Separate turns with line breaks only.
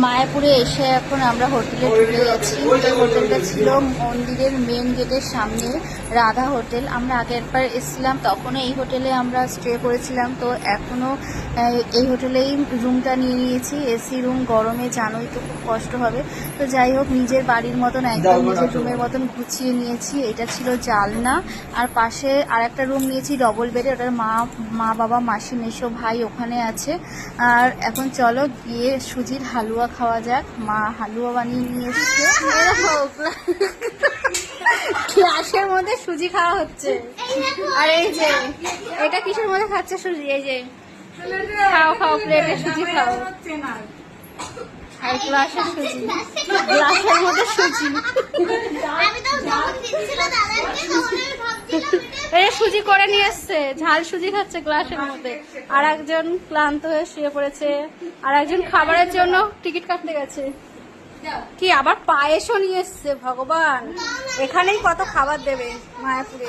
মায়াপুরে এসে এখন আমরা হোটেলে ঢুকে গেছি। হোটেলটা ছিল মন্দিরের মেন গেটের সামনে, রাধা হোটেল। আমরা আগেরবার এসেছিলাম তখনও এই হোটেলে আমরা স্টে করেছিলাম, তো এখনও এই হোটেলেই রুমটা নিয়ে নিয়েছি। এসি রুম, গরমে জানোই তো খুব কষ্ট হবে। তো যাই হোক, নিজের বাড়ির মতন একদম নিজের রুমের মতন গুছিয়ে নিয়েছি। এটা ছিল জালনা, আর পাশে আর একটা রুম নিয়েছি ডবল বেডে। ওটার মা বাবা, মাসি, মেসো, ভাই ওখানে আছে। আর এখন চলো গিয়ে সুজির হালুয়া খাওয়া যাক। মা হালুয়া বানিয়ে নিয়ে এসছে। ক্লাসের মধ্যে সুজি খাওয়া হচ্ছে। আর এই যে এটা কিসের মধ্যে খাচ্ছে সুজি? এই যে খাও খাও, প্লেটে সুজি খাও। আর গ্লাসের সুজি, গ্লাসের মধ্যে সুজি। এই সুজি করে নিয়ে এসছে, ঝাল সুজি খাচ্ছে গ্লাসের মধ্যে। আর একজন ক্লান্ত হয়ে শুয়ে পড়েছে, আর একজন খাবারের জন্য টিকিট কাটতে গেছে। কি আবার পায়েসও নিয়ে এসছে, ভগবান! এখানেই কত খাবার দেবে মায়াপুরে।